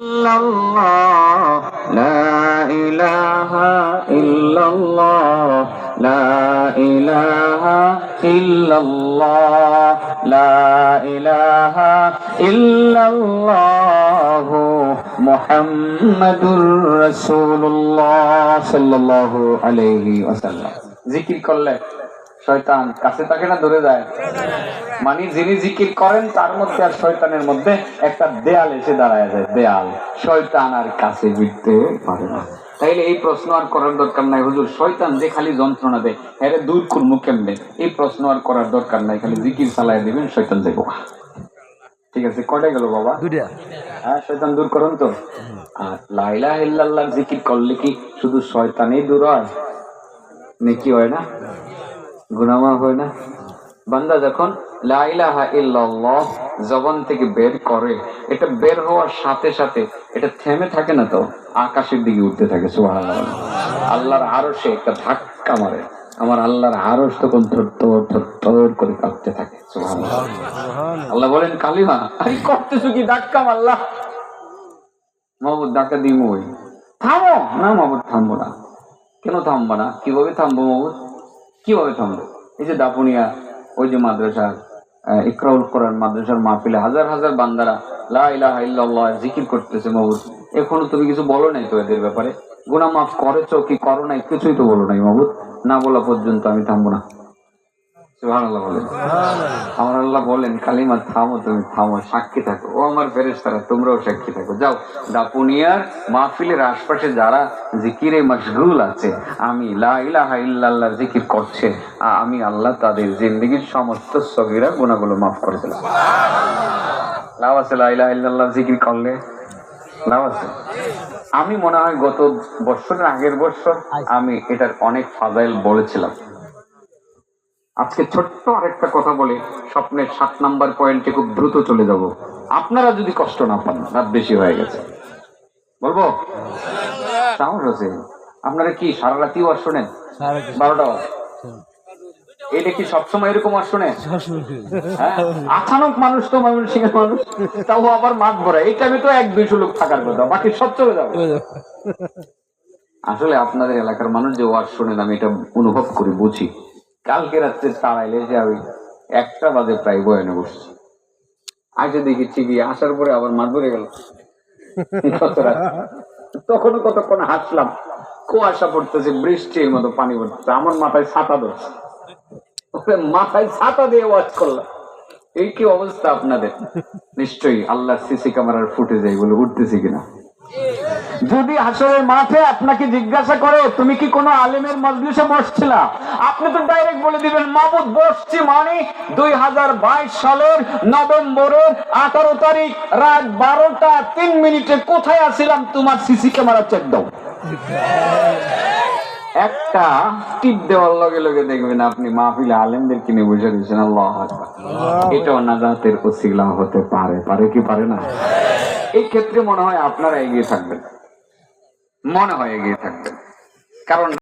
illallah, la ilaha illallah, la ilaha illallah, la ilaha illallah, Muhammadur Rasulullah sallallahu alaihi wasallam। জিকির করলে শয়তান কাছে থাকে না দূরে যায়? মানে যিনি জিকির করেন তার মধ্যে আর শয়তানের মধ্যে একটা দেয়াল এসে দাঁড়ায় যায়, দেয়াল, শয়তান আর কাছে ভিড়তে পারে না। তাইলে এই প্রশ্ন আর করার দরকার নাই, হুজুর শয়তান যে খালি যন্ত্রণা দেয় এরে দূর করবো কেমনে, এই প্রশ্ন আর করার দরকার নাই, খালি জিকির চালায় দিবেন, শয়তান যাবো। ঠিক আছে, কয়টা গেল বাবা? হ্যাঁ, শয়তান দূর করুন তো। আর লা ইলাহা ইল্লাল্লাহ জিকির করলে কি শুধু শয়তানই দূর হয়, নেকি হয় না, গুনাহ মাফ হয় না? বান্দা যখন লা ইলাহা ইল্লাল্লাহ জবান থেকে বের করে, এটা বের হওয়ার সাথে সাথে এটা থেমে থাকে না, তো আকাশের দিকে উঠতে থাকে। সুবহানাল্লাহ। আল্লাহর আরশে একটা ধাক্কা মারে, আমার আল্লাহর আরশ তখন থরথর থরথর করে কাঁপতে থাকে। সুবহানাল্লাহ। আল্লাহ বলেন কালিমা, আরে করতেছো কি, ধাক্কা মারলা? মাহবুব ধাক্কা দিমই, থামো না মাহবুব, থামবো না। কেন থামবো না? কিভাবে থামবো মাহবুব, কিভাবে থামবো? এই যে দাপুনিয়া ওই যে মাদ্রাসা ইকরাউল কোরআন মাদ্রাসার মাহফিলে হাজার হাজার বান্দারা লা ইলাহা ইল্লাল্লাহ জিকির করতেছে, মাহবুব এখনো তুমি কিছু বলো নাই তো এদের ব্যাপারে? গুনাহ মাফ করেছো কি করো নাই, কিছুই তো বলো নাই মাহবুব। না বলা পর্যন্ত আমি থামবো না। সুবহানাল্লাহ বলেন। আমার আল্লাহ বলেন কালিমা, থামো, তুমি থামো, সাক্ষী থাকো। ও আমার ফেরেশতারা, তোমরাও সাক্ষী থাকো। যাও, দাপুনিয়ার মাহফিলের আশপাশে যারা জিকিরে মাশগুল আছে, আমি লা ইলাহা ইল্লাল্লাহ জিকির করছে, আমি আল্লাহ তাদের জিন্দেগীর সমস্ত সগীরা গুনাহগুলো মাফ করে দিলাম। লাভ আছে লা ইলাহা ইল্লাল্লাহ জিকির করলে, লাভ আছে। আমি মনে হয় গত বছরের আগের বছর আমি এটার অনেক ফাজাইল বলেছিলাম। আজকে ছোট্ট আরেকটা কথা বলে স্বপ্নের 7 নাম্বার পয়েন্টে খুব দ্রুত চলে যাব, আপনারা যদি কষ্ট না পান, রাত বেশি হয়ে গেছে। বলবো? সাহস আছে? আপনারা কি সারা রাতি ওয়াজ শোনেন? 12টা ওয়াজ? এটা কি সবসময় এরকম ওয়াজ শোনে? হ্যাঁ, আচানক মানুষ তো ময়মনসিংহের মানুষ, তাও আবার মাঠ ভরা, এই টাইমে তো 1-200 লোক থাকার কথা, বাকি সব চলে যাবে। আসলে আপনাদের এলাকার মানুষ যে ওয়াজ শোনেন আমি এটা অনুভব করি, বুঝি। কালকে রাত্রে তাড়াইলে যে আমি 1টা বাজে প্রায় বয়ানে বসছি, আগে দেখি ঠিকই, আসার পরে আবার মাঠ ভরে গেল। তখনও কতক্ষণ হাসলাম, কুয়াশা পড়তেছে, বৃষ্টির মতো পানি পড়তেছে, আমার মাথায় ছাতা ধরছে, মাথায় ছাতা দিয়ে ওয়াজ করলাম। এই কি অবস্থা আপনাদের? নিশ্চয়ই আল্লাহ সিসি ক্যামেরার ফুটেজে এগুলো উঠতেছে কিনা। যদি হাসরের মাঠে আপনাকে জিজ্ঞাসা করে তুমি কি কোনো আলেমের মজলিসে বসছিলা, আপনি তো ডাইরেক্ট বলে দিবেন মাহবুব বসছি, মানে 2022 সালের নভেম্বরের 18 তারিখ রাত 12টা 3 মিনিটে কোথায় আছিলাম, তোমার সিসি ক্যামেরা চেক দাও। একটা টিপ দেওয়ার লগে লগে দেখবেন আপনি মাহফিলে আলেমদের কিনে বসে দিয়েছেন। আল্লাহু আকবার। এটাও নাজাতের ওসিলা হতে পারে, পারে কি পারে না? এই ক্ষেত্রে মনে হয় আপনারা এগিয়ে থাকবেন, মনে হয় এগিয়ে থাকবেন, কারণ